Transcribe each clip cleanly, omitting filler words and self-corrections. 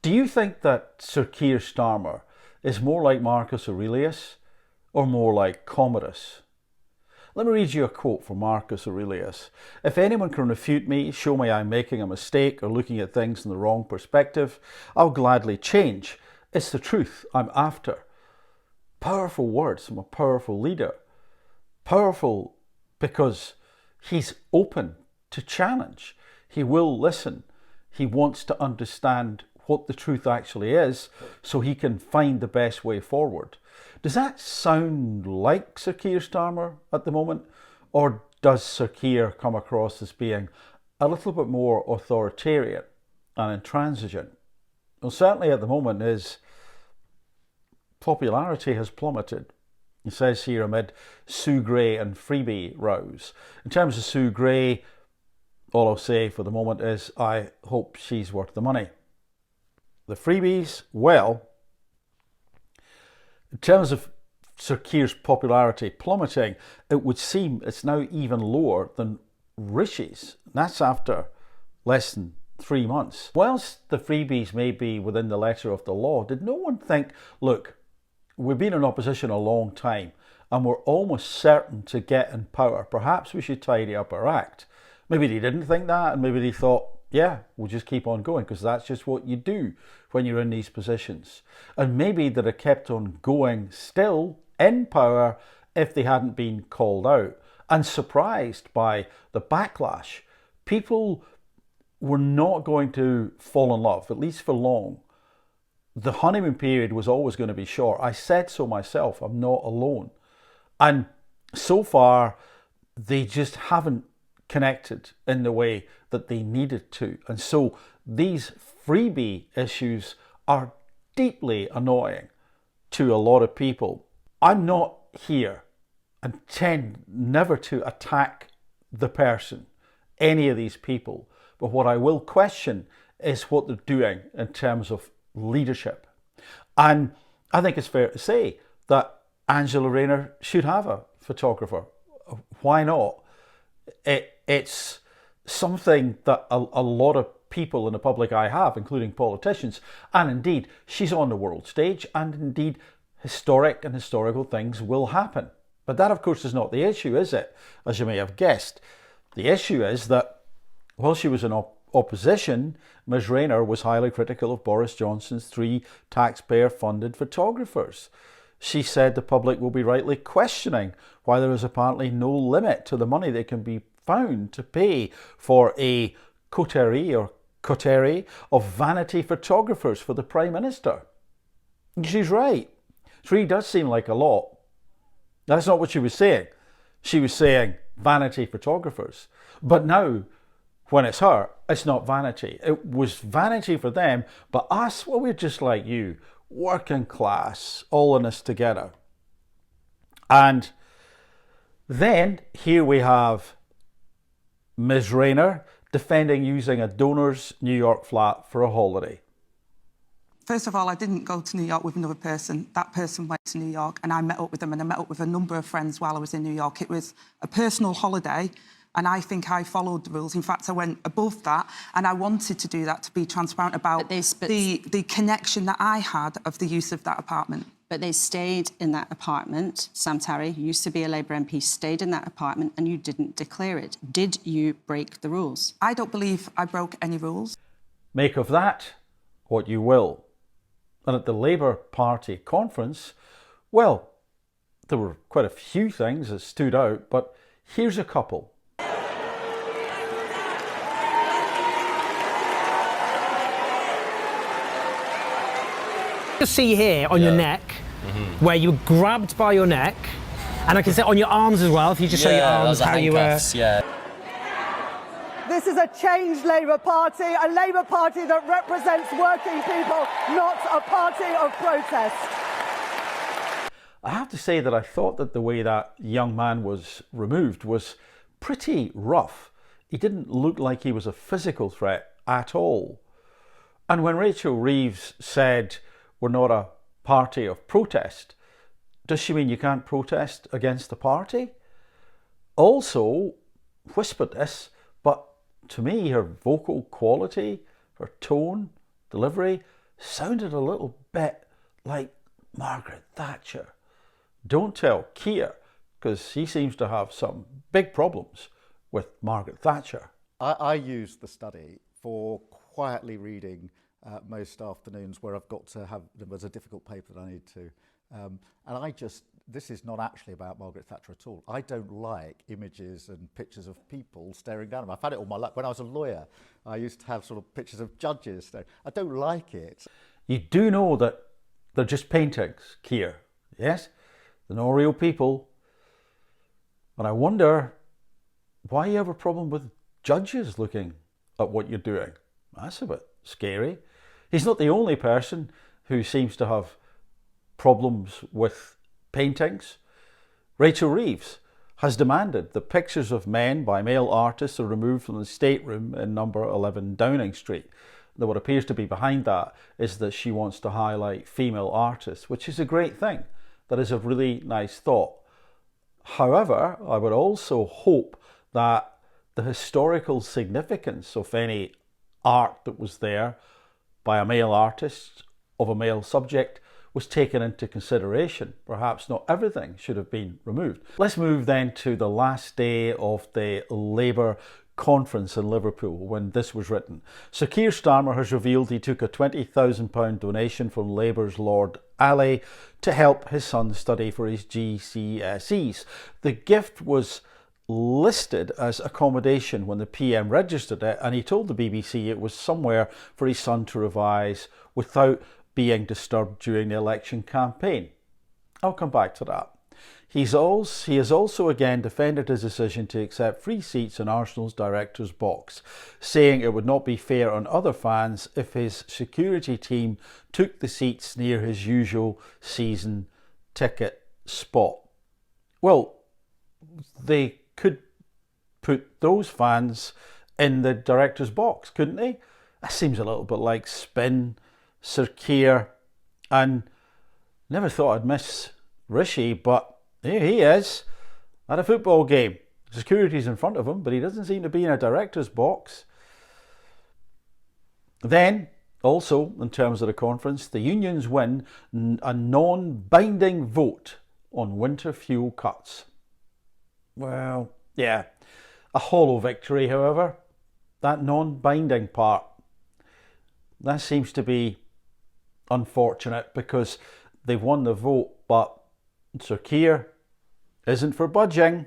Do you think that Sir Keir Starmer is more like Marcus Aurelius or more like Commodus? Let me read you a quote from Marcus Aurelius. If anyone can refute me, show me I'm making a mistake or looking at things in the wrong perspective, I'll gladly change. It's the truth I'm after. Powerful words from a powerful leader. Powerful because he's open to challenge. He will listen. He wants to understand what the truth actually is so he can find the best way forward. Does that sound like Sir Keir Starmer at the moment? Or does Sir Keir come across as being a little bit more authoritarian and intransigent? Well, certainly at the moment his popularity has plummeted. He says here amid Sue Gray and freebie rows. In terms of Sue Gray, all I'll say for the moment is I hope she's worth the money. The freebies, well, in terms of Sir Keir's popularity plummeting, it would seem it's now even lower than Rishi's. That's after less than 3 months. Whilst the freebies may be within the letter of the law, did no one think, look, we've been in opposition a long time and we're almost certain to get in power. Perhaps we should tidy up our act. Maybe they didn't think that, and maybe they thought, yeah, we'll just keep on going because that's just what you do when you're in these positions. And maybe they'd have kept on going still in power if they hadn't been called out and surprised by the backlash. People were not going to fall in love, at least for long. The honeymoon period was always going to be short. I said so myself, I'm not alone. And so far, they just haven't connected in the way that they needed to. And so these freebie issues are deeply annoying to a lot of people. I'm not here and tend never to attack the person, any of these people. But what I will question is what they're doing in terms of leadership. And I think it's fair to say that Angela Rayner should have a photographer. Why not? It's something that a lot of people in the public eye have, including politicians, and indeed she's on the world stage, and indeed historical things will happen. But that of course is not the issue, is it? As you may have guessed, the issue is that while she was in opposition, Ms Rayner was highly critical of Boris Johnson's 3 taxpayer-funded photographers. She said the public will be rightly questioning why there is apparently no limit to the money they can be found to pay for a coterie of vanity photographers for the Prime Minister. And she's right. 3 does seem like a lot. That's not what she was saying. She was saying vanity photographers. But now, when it's her, it's not vanity. It was vanity for them, but us, well, we're just like you. Working class, all in this together. And then here we have Ms Rayner defending using a donor's New York flat for a holiday. First of all, I didn't go to New York with another person. That person went to New York and I met up with them, and I met up with a number of friends while I was in New York. It was a personal holiday and I think I followed the rules. In fact, I went above that, and I wanted to do that to be transparent about the connection that I had of the use of that apartment. But they stayed in that apartment. Sam Tarry, who used to be a Labour MP, stayed in that apartment and you didn't declare it. Did you break the rules? I don't believe I broke any rules. Make of that what you will. And at the Labour Party conference, well, there were quite a few things that stood out, but here's a couple. You see here on your neck, where you were grabbed by your neck, and I can see on your arms as well, if you just show your arms how you were. This is a changed Labour Party, a Labour Party that represents working people, not a party of protest. I have to say that I thought that the way that young man was removed was pretty rough. He didn't look like he was a physical threat at all. And when Rachel Reeves said, we're not a party of protest, does she mean you can't protest against the party? Also, whispered this, but to me her vocal quality, her tone, delivery, sounded a little bit like Margaret Thatcher. Don't tell Keir, because he seems to have some big problems with Margaret Thatcher. I use the study for quietly reading most afternoons where I've got to have, there's a difficult paper that I need to, and this is not actually about Margaret Thatcher at all. I don't like images and pictures of people staring down at me. I've had it all my life. When I was a lawyer, I used to have sort of pictures of judges staring. I don't like it. You do know that they're just paintings, Keir, yes? They're not real people. And I wonder why you have a problem with judges looking at what you're doing. That's a bit scary. He's not the only person who seems to have problems with paintings. Rachel Reeves has demanded that pictures of men by male artists are removed from the stateroom in number 11 Downing Street. Now, what appears to be behind that is that she wants to highlight female artists, which is a great thing. That is a really nice thought. However, I would also hope that the historical significance of any art that was there by a male artist of a male subject was taken into consideration. Perhaps not everything should have been removed. Let's move then to the last day of the Labour conference in Liverpool when this was written. Sir Keir Starmer has revealed he took a £20,000 donation from Labour's Lord Alley to help his son study for his GCSEs. The gift was listed as accommodation when the PM registered it, and he told the BBC it was somewhere for his son to revise without being disturbed during the election campaign. I'll come back to that. He has also again defended his decision to accept free seats in Arsenal's director's box, saying it would not be fair on other fans if his security team took the seats near his usual season ticket spot. Well, they could put those fans in the director's box, couldn't they? That seems a little bit like spin, Sir Keir, and never thought I'd miss Rishi, but here he is at a football game. Security's in front of him, but he doesn't seem to be in a director's box. Then, also, in terms of the conference, the unions win a non-binding vote on winter fuel cuts. Well, yeah, a hollow victory, however. That non-binding part, that seems to be unfortunate because they've won the vote, but Sir Keir isn't for budging.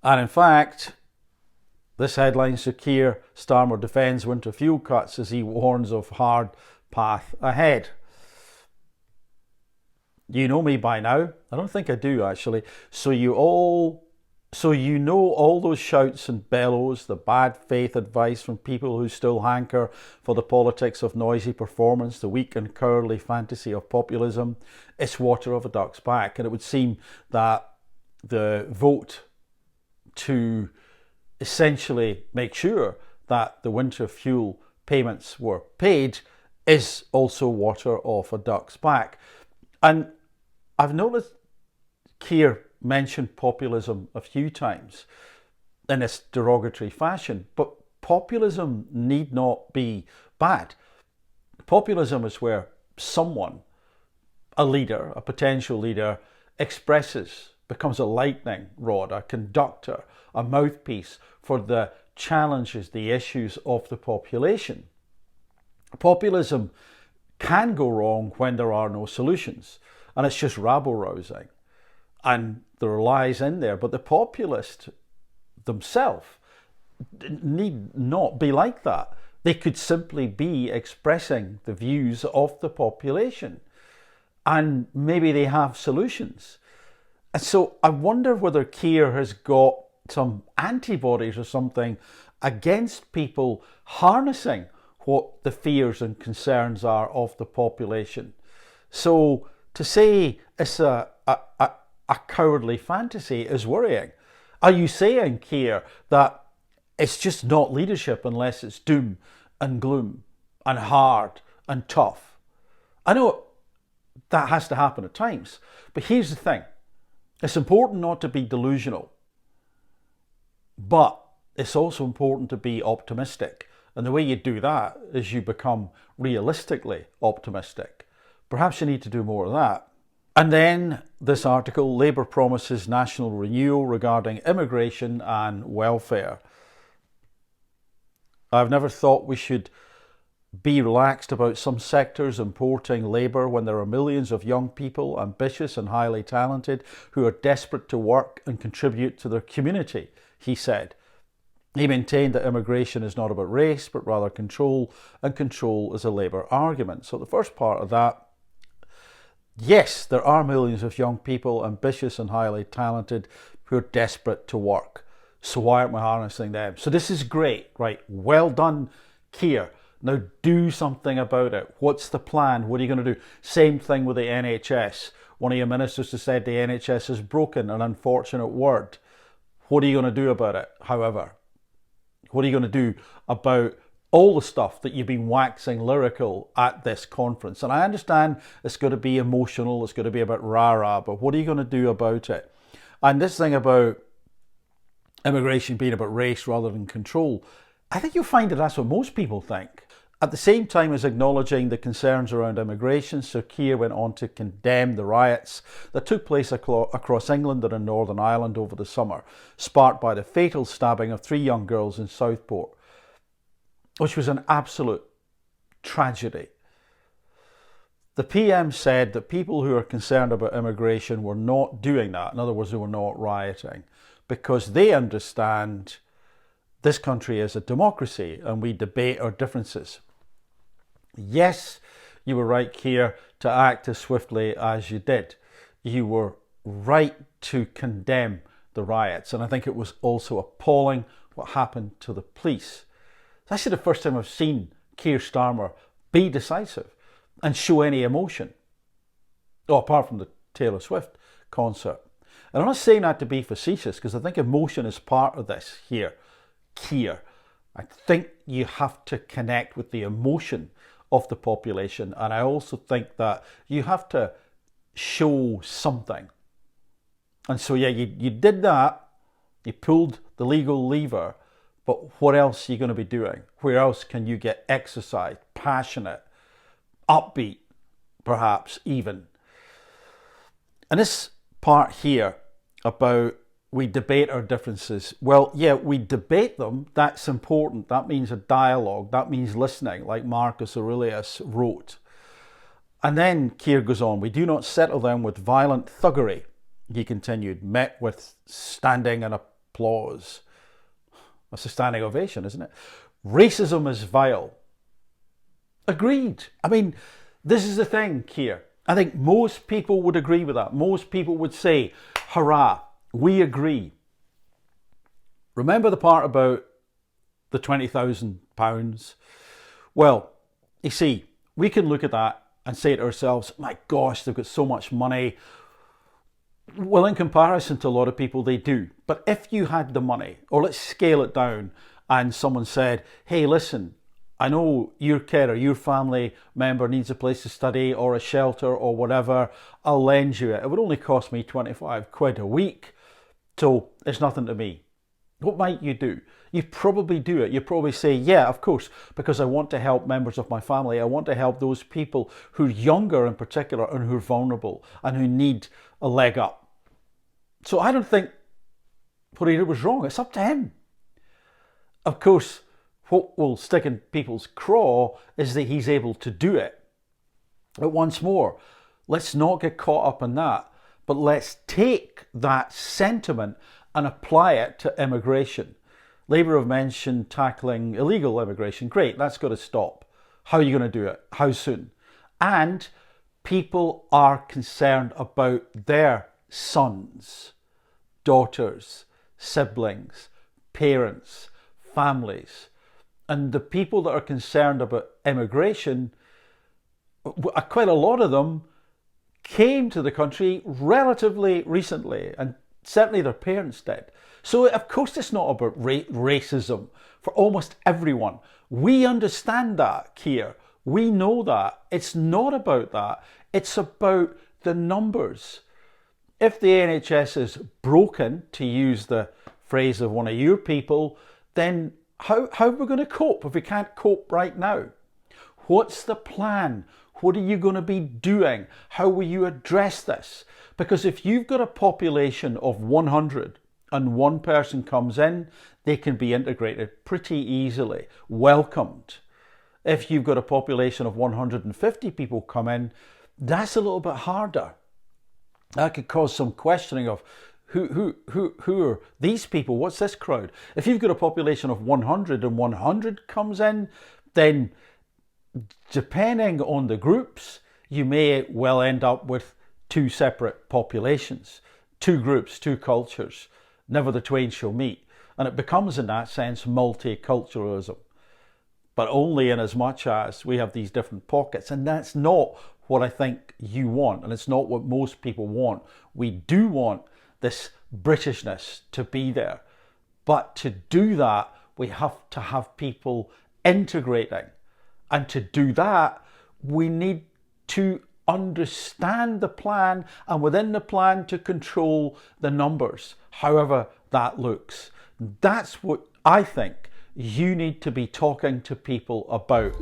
And in fact, this headline, Sir Keir Starmer defends winter fuel cuts as he warns of hard path ahead. You know me by now. I don't think I do, actually. So you know all those shouts and bellows, the bad faith advice from people who still hanker for the politics of noisy performance, the weak and cowardly fantasy of populism. It's water off a duck's back. And it would seem that the vote to essentially make sure that the winter fuel payments were paid is also water off a duck's back. And I've noticed Keir mentioned populism a few times in this derogatory fashion, but populism need not be bad. Populism is where someone, a leader, a potential leader, becomes a lightning rod, a conductor, a mouthpiece for the challenges, the issues of the population. Populism can go wrong when there are no solutions, and it's just rabble-rousing. And there are lies in there, but the populists themselves need not be like that. They could simply be expressing the views of the population, and maybe they have solutions. And so I wonder whether Keir has got some antibodies or something against people harnessing what the fears and concerns are of the population. So to say it's a cowardly fantasy is worrying. Are you saying, Keir, that it's just not leadership unless it's doom and gloom and hard and tough? I know that has to happen at times, but here's the thing. It's important not to be delusional, but it's also important to be optimistic And the way you do that is you become realistically optimistic. Perhaps you need to do more of that. And then this article, Labour promises national renewal regarding immigration and welfare. I've never thought we should be relaxed about some sectors importing labour when there are millions of young people, ambitious and highly talented, who are desperate to work and contribute to their community, he said. He maintained that immigration is not about race, but rather control, and control is a labour argument. So the first part of that, yes, there are millions of young people, ambitious and highly talented, who are desperate to work. So why aren't we harnessing them? So this is great, right? Well done, Keir. Now do something about it. What's the plan? What are you going to do? Same thing with the NHS. One of your ministers has said the NHS is broken, an unfortunate word. What are you going to do about it, however? What are you going to do about all the stuff that you've been waxing lyrical at this conference? And I understand it's going to be emotional, it's going to be about rah-rah, but what are you going to do about it? And this thing about immigration being about race rather than control, I think you'll find that that's what most people think. At the same time as acknowledging the concerns around immigration, Sir Keir went on to condemn the riots that took place across England and in Northern Ireland over the summer, sparked by the fatal stabbing of 3 young girls in Southport, which was an absolute tragedy. The PM said that people who are concerned about immigration were not doing that. In other words, they were not rioting, because they understand this country is a democracy and we debate our differences. Yes, you were right, Keir, to act as swiftly as you did. You were right to condemn the riots, and I think it was also appalling what happened to the police. It's actually the first time I've seen Keir Starmer be decisive and show any emotion. Oh, apart from the Taylor Swift concert. And I'm not saying that to be facetious, because I think emotion is part of this here, Keir. I think you have to connect with the emotion of the population, and I also think that you have to show something. And so yeah, you did that, you pulled the legal lever, but what else are you going to be doing? Where else can you get exercised, passionate, upbeat, perhaps even? And this part here about we debate our differences. Well, yeah, we debate them. That's important. That means a dialogue. That means listening, like Marcus Aurelius wrote. And then Keir goes on, we do not settle them with violent thuggery, he continued, met with standing and applause. That's a standing ovation, isn't it? Racism is vile. Agreed. I mean, this is the thing, Keir. I think most people would agree with that. Most people would say, hurrah, we agree. Remember the part about the £20,000? Well, you see, we can look at that and say to ourselves, my gosh, they've got so much money. Well, in comparison to a lot of people, they do. But if you had the money, or let's scale it down, and someone said, hey, listen, I know your kid or your family member needs a place to study or a shelter or whatever, I'll lend you it. It would only cost me 25 quid a week. So it's nothing to me. What might you do? You probably do it. You probably say, yeah, of course, because I want to help members of my family. I want to help those people who are younger in particular and who are vulnerable and who need a leg up. So I don't think what he did was wrong. It's up to him. Of course, what will stick in people's craw is that he's able to do it. But once more, let's not get caught up in that. But let's take that sentiment and apply it to immigration. Labour have mentioned tackling illegal immigration. Great, that's got to stop. How are you going to do it? How soon? And people are concerned about their sons, daughters, siblings, parents, families. And the people that are concerned about immigration, quite a lot of them came to the country relatively recently, and certainly their parents did. So of course it's not about racism for almost everyone. We understand that, Keir. We know that. It's not about that. It's about the numbers. If the NHS is broken, to use the phrase of one of your people, then how are we going to cope if we can't cope right now? What's the plan? What are you going to be doing? How will you address this? Because if you've got a population of 100 and one person comes in, they can be integrated pretty easily, welcomed. If you've got a population of 150 people come in, that's a little bit harder. That could cause some questioning of who are these people? What's this crowd? If you've got a population of 100 and 100 comes in, then depending on the groups, you may well end up with two separate populations, two groups, two cultures. Never the twain shall meet. And it becomes, in that sense, multiculturalism. But only in as much as we have these different pockets. And that's not what I think you want. And it's not what most people want. We do want this Britishness to be there. But to do that, we have to have people integrating. And to do that, we need to understand the plan, and within the plan to control the numbers, however that looks. That's what I think you need to be talking to people about.